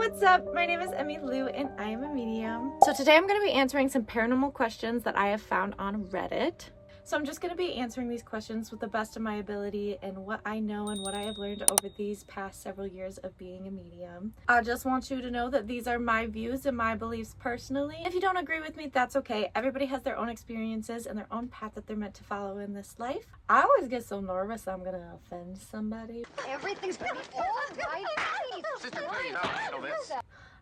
What's up? My name is Emmy Lou and I am a medium. So today I'm going to be answering some paranormal questions that I have found on Reddit. So I'm just going to be answering these questions with the best of my ability and what I know and what I have learned over these past several years of being a medium. I just want you to know that these are my views and my beliefs personally. If you don't agree with me, that's okay. Everybody has their own experiences and their own path that they're meant to follow in this life. I always get so nervous I'm going to offend somebody. Everything's gonna be all right. Sister, tell you how to handle this.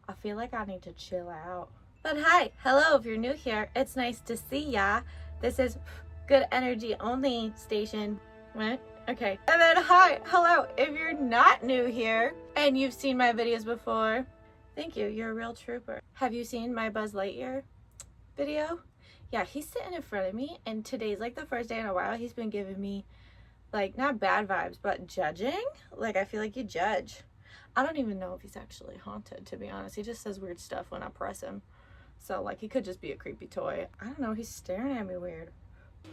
I feel like I need to chill out. But hi, hello, if you're new here, it's nice to see ya. This is Good Energy Only Station. What? Okay. And then hi, hello, if you're not new here and you've seen my videos before, thank you, you're a real trooper. Have you seen my Buzz Lightyear video? Yeah, he's sitting in front of me and today's like the first day in a while he's been giving me like not bad vibes, but judging. Like I feel like you judge. I don't even know if he's actually haunted, to be honest. He just says weird stuff when I press him. So like he could just be a creepy toy. I don't know, he's staring at me weird.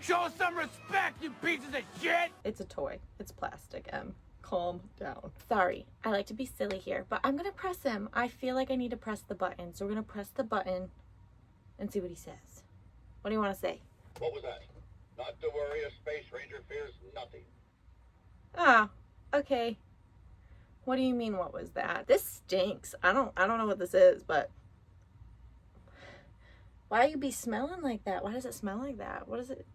Show some respect, you pieces of shit! It's a toy. It's plastic, Calm down. Sorry, I like to be silly here, but I'm gonna press him. I feel like I need to press the button. So we're gonna press the button and see what he says. What do you want to say? What was that? Not to worry, a space ranger fears nothing. Ah, okay. What do you mean, what was that? This stinks. I don't know what this is, but why you be smelling like that? Why does it smell like that? What is it?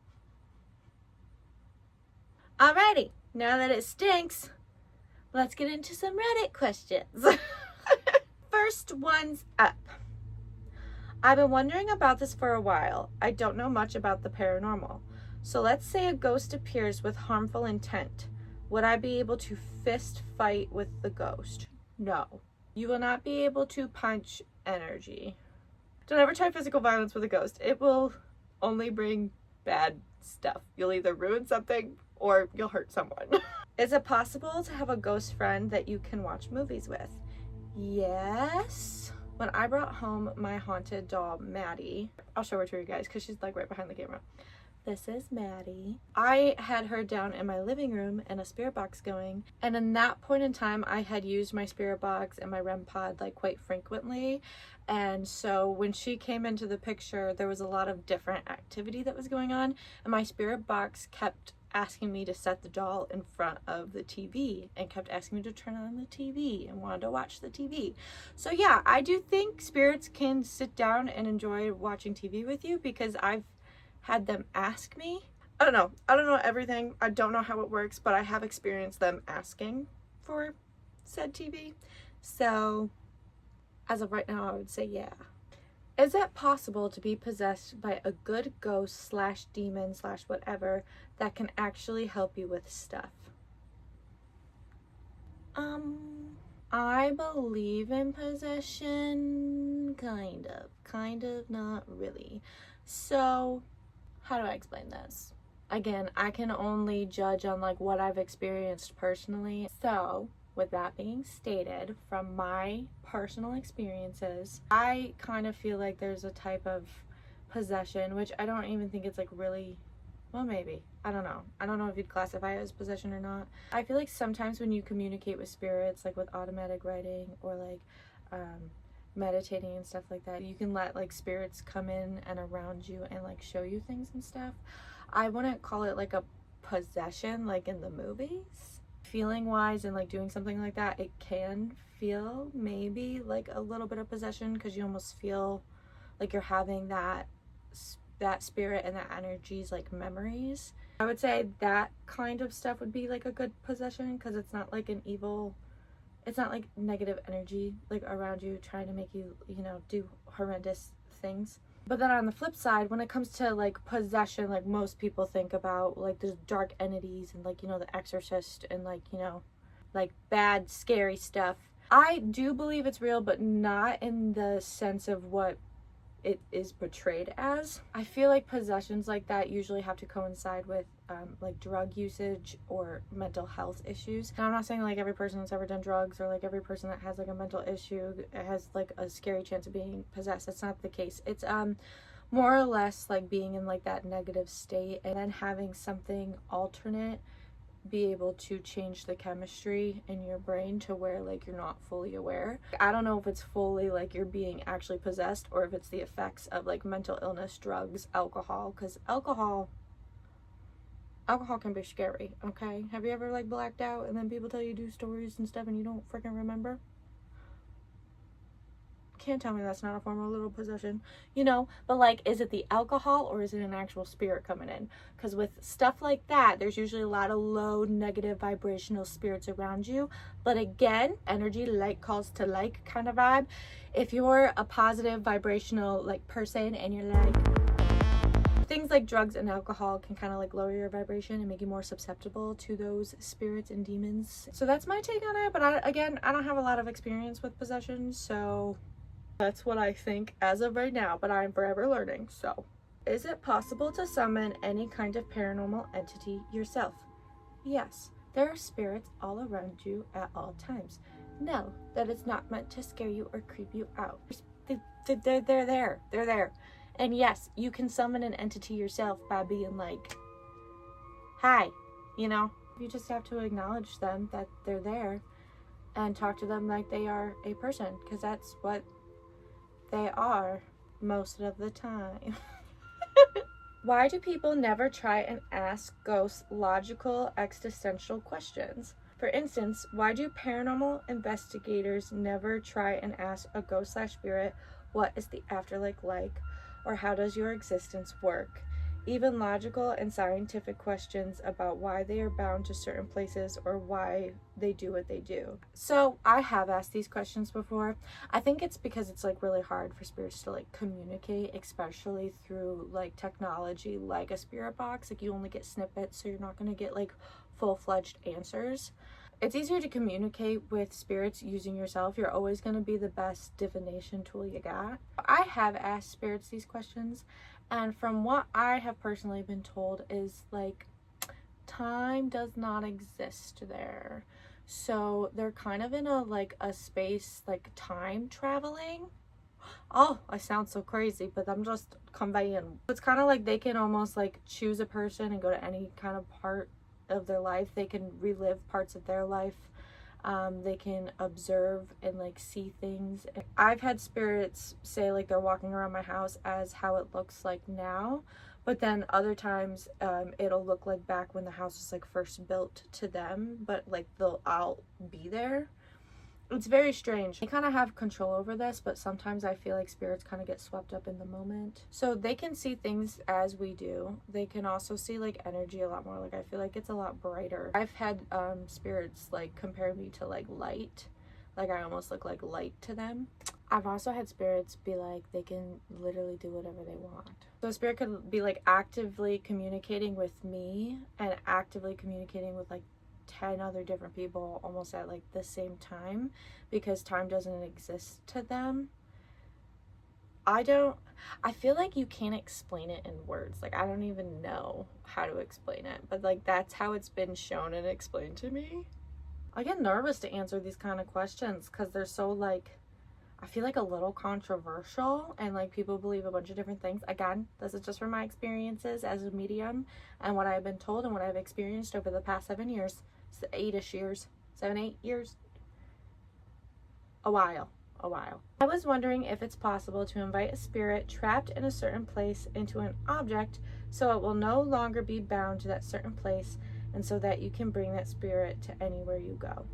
Alrighty, now that it stinks, let's get into some Reddit questions. First one's up. I've been wondering about this for a while. I don't know much about the paranormal. So let's say a ghost appears with harmful intent. Would I be able to fist fight with the ghost? No. You will not be able to punch energy. Don't ever try physical violence with a ghost. It will only bring bad stuff. You'll either ruin something or you'll hurt someone. Is it possible to have a ghost friend that you can watch movies with? Yes. When I brought home my haunted doll, Maddie, I'll show her to you guys because she's like right behind the camera. This is Maddie. I had her down in my living room and a spirit box going. And in that point in time, I had used my spirit box and my REM pod like quite frequently. And so when she came into the picture, there was a lot of different activity that was going on. And my spirit box kept asking me to set the doll in front of the TV and kept asking me to turn on the TV and wanted to watch the TV. So yeah, I do think spirits can sit down and enjoy watching TV with you because I've had them ask me. I don't know everything. I don't know how it works, but I have experienced them asking for said TV. So as of right now, I would say yeah. Is it possible to be possessed by a good ghost / demon / whatever that can actually help you with stuff? I believe in possession, kind of, not really. So how do I explain this? Again, I can only judge on like what I've experienced personally. So with that being stated, from my personal experiences, I kind of feel like there's a type of possession, which I don't even think it's like really, well, maybe. I don't know. I don't know if you'd classify it as possession or not. I feel like sometimes when you communicate with spirits, like with automatic writing or like meditating and stuff like that, you can let like spirits come in and around you and like show you things and stuff. I wouldn't call it like a possession like in the movies. Feeling wise and like doing something like that, it can feel maybe like a little bit of possession because you almost feel like you're having that spirit and that energy's like memories. I would say that kind of stuff would be like a good possession because it's not like an evil, it's not like negative energy like around you trying to make you, you know, do horrendous things. But then on the flip side, when it comes to like possession, like most people think about like there's dark entities and like, you know, the exorcist and like, you know, like bad scary stuff. I do believe it's real, but not in the sense of what it is portrayed as. I feel like possessions like that usually have to coincide with like drug usage or mental health issues. And I'm not saying like every person that's ever done drugs or like every person that has like a mental issue has like a scary chance of being possessed. That's not the case. It's more or less like being in like that negative state and then having something alternate be able to change the chemistry in your brain to where like you're not fully aware. I don't know if it's fully like you're being actually possessed or if it's the effects of like mental illness, drugs, alcohol, because alcohol can be scary. Okay, have you ever like blacked out and then people tell you do stories and stuff and you don't freaking remember? Can't tell me that's not a form of little possession, you know. But like, is it the alcohol or is it an actual spirit coming in? Because with stuff like that, there's usually a lot of low negative vibrational spirits around you. But again, energy, like calls to like kind of vibe. If you're a positive vibrational like person and you're like, things like drugs and alcohol can kind of like lower your vibration and make you more susceptible to those spirits and demons. So that's my take on it. But I don't have a lot of experience with possession, so that's what I think as of right now, but I'm forever learning. So, is it possible to summon any kind of paranormal entity yourself? Yes, there are spirits all around you at all times. No, that is not meant to scare you or creep you out. They're there. They're there. And yes, you can summon an entity yourself by being like, hi, you know? You just have to acknowledge them, that they're there, and talk to them like they are a person, because that's what they are most of the time. Why do people never try and ask ghosts logical, existential questions? For instance, why do paranormal investigators never try and ask a ghost/spirit, what is the afterlife like? Or how does your existence work? Even logical and scientific questions about why they are bound to certain places or why they do what they do. So I have asked these questions before. I think it's because it's like really hard for spirits to like communicate, especially through like technology like a spirit box. Like you only get snippets, so you're not going to get like full-fledged answers. It's easier to communicate with spirits using yourself. You're always going to be the best divination tool you got. I have asked spirits these questions, and from what I have personally been told is like time does not exist there. So they're kind of in a space like time traveling. Oh, I sound so crazy, but I'm just conveying. It's kind of like they can almost like choose a person and go to any kind of part of their life. They can relive parts of their life. They can observe and like see things. I've had spirits say like they're walking around my house as how it looks like now, but then other times it'll look like back when the house was like first built to them, but like I'll be there. It's very strange. They kind of have control over this, but sometimes I feel like spirits kind of get swept up in the moment. So they can see things as we do. They can also see like energy a lot more. Like I feel like it's a lot brighter. I've had spirits like compare me to like light. Like I almost look like light to them. I've also had spirits be like they can literally do whatever they want. So a spirit could be like actively communicating with me and actively communicating with like 10 other different people almost at like the same time, because time doesn't exist to them. I feel like you can't explain it in words. Like I don't even know how to explain it, but like that's how it's been shown and explained to me. I get nervous to answer these kind of questions because they're so like, I feel like a little controversial, and like people believe a bunch of different things. Again, this is just from my experiences as a medium and what I've been told and what I've experienced over the past 7 years. 8-ish years, 7-8 years, a while. I was wondering if it's possible to invite a spirit trapped in a certain place into an object so it will no longer be bound to that certain place, and so that you can bring that spirit to anywhere you go.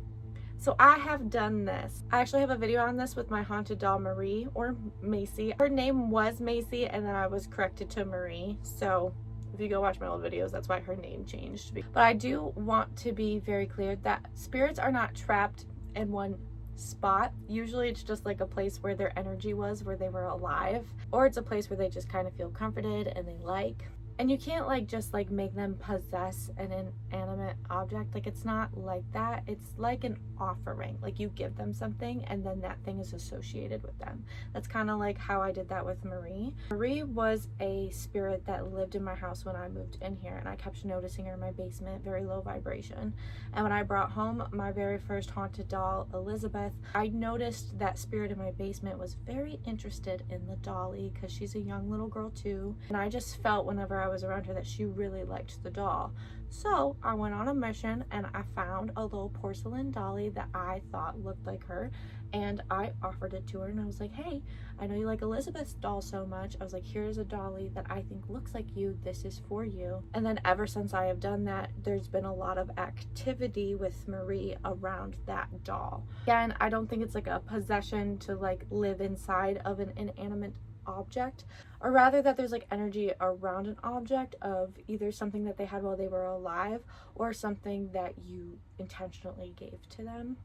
So I have done this. I actually have a video on this with my haunted doll Marie, or Macy. Her name was Macy and then I was corrected to Marie, so if you go watch my old videos, that's why her name changed. But I do want to be very clear that spirits are not trapped in one spot. Usually it's just like a place where their energy was, where they were alive, or it's a place where they just kind of feel comforted and they like. And you can't like just like make them possess an inanimate object. Like it's not like that. It's like an offering. Like you give them something and then that thing is associated with them. That's kind of like how I did that with Marie. Marie was a spirit that lived in my house when I moved in here, and I kept noticing her in my basement, very low vibration. And when I brought home my very first haunted doll, Elizabeth, I noticed that spirit in my basement was very interested in the dolly because she's a young little girl too. And I just felt whenever I I was around her that she really liked the doll. So I went on a mission and I found a little porcelain dolly that I thought looked like her, and I offered it to her, and I was like, hey, I know you like Elizabeth's doll so much. I was like, here's a dolly that I think looks like you. This is for you. And then ever since I have done that, there's been a lot of activity with Marie around that doll. Again, I don't think it's like a possession to like live inside of an inanimate object, or rather that there's like energy around an object of either something that they had while they were alive or something that you intentionally gave to them.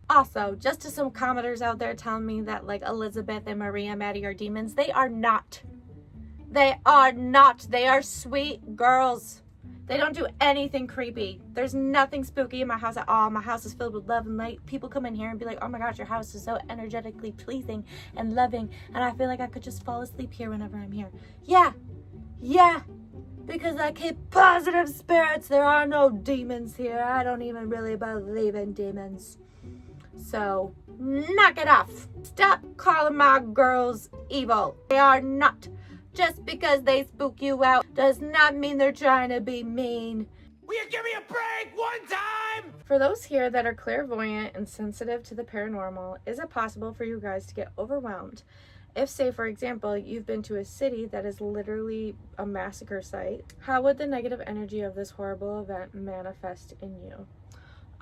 Also, just to some commenters out there telling me that like Elizabeth and Maria Maddie are demons, they are not. They are not. They are sweet girls. They don't do anything creepy. There's nothing spooky in my house at all. My house is filled with love and light. People come in here and be like, oh my gosh, your house is so energetically pleasing and loving, and I feel like I could just fall asleep here whenever I'm here. Yeah, because I keep positive spirits. There are no demons here. I don't even really believe in demons. So, knock it off. Stop calling my girls evil. They are not. Just because they spook you out does not mean they're trying to be mean. Will you give me a break one time? For those here that are clairvoyant and sensitive to the paranormal, is it possible for you guys to get overwhelmed? If, say, for example, you've been to a city that is literally a massacre site, how would the negative energy of this horrible event manifest in you?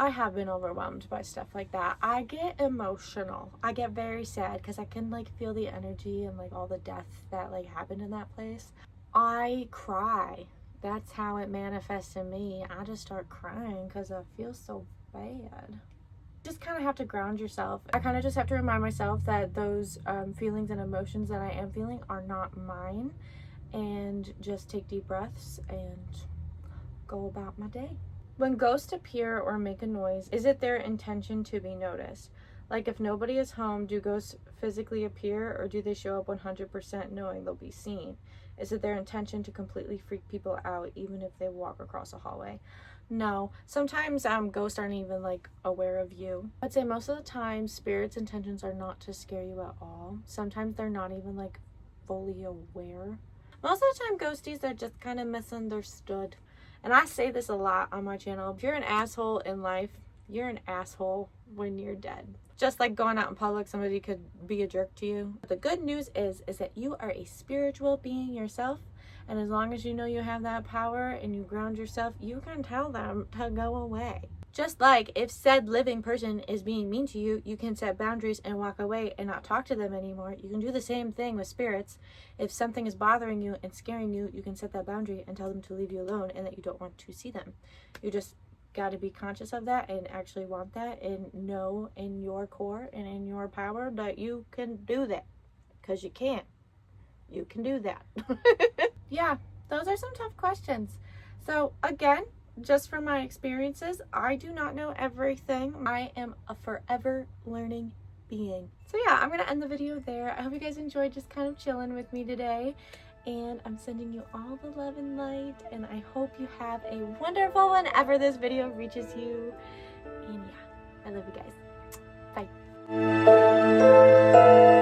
I have been overwhelmed by stuff like that. I get emotional. I get very sad because I can like feel the energy and like all the death that like happened in that place. I cry. That's how it manifests in me. I just start crying because I feel so bad. Just kind of have to ground yourself. I kind of just have to remind myself that those feelings and emotions that I am feeling are not mine, and just take deep breaths and go about my day. When ghosts appear or make a noise, is it their intention to be noticed? Like if nobody is home, do ghosts physically appear, or do they show up 100% knowing they'll be seen? Is it their intention to completely freak people out even if they walk across a hallway? No. Sometimes ghosts aren't even like aware of you. I'd say most of the time spirits' intentions are not to scare you at all. Sometimes they're not even like fully aware. Most of the time ghosties are just kind of misunderstood. And I say this a lot on my channel. If you're an asshole in life, you're an asshole when you're dead. Just like going out in public, somebody could be a jerk to you. But the good news is that you are a spiritual being yourself. And as long as you know you have that power and you ground yourself, you can tell them to go away. Just like if said living person is being mean to you, you can set boundaries and walk away and not talk to them anymore. You can do the same thing with spirits. If something is bothering you and scaring you, you can set that boundary and tell them to leave you alone and that you don't want to see them. You just got to be conscious of that and actually want that and know in your core and in your power that you can do that. Because you can. You can do that. Yeah, those are some tough questions. So again, just from my experiences, I do not know everything. I am a forever learning being. So yeah, I'm going to end the video there. I hope you guys enjoyed just kind of chilling with me today. And I'm sending you all the love and light. And I hope you have a wonderful whenever this video reaches you. And yeah, I love you guys. Bye.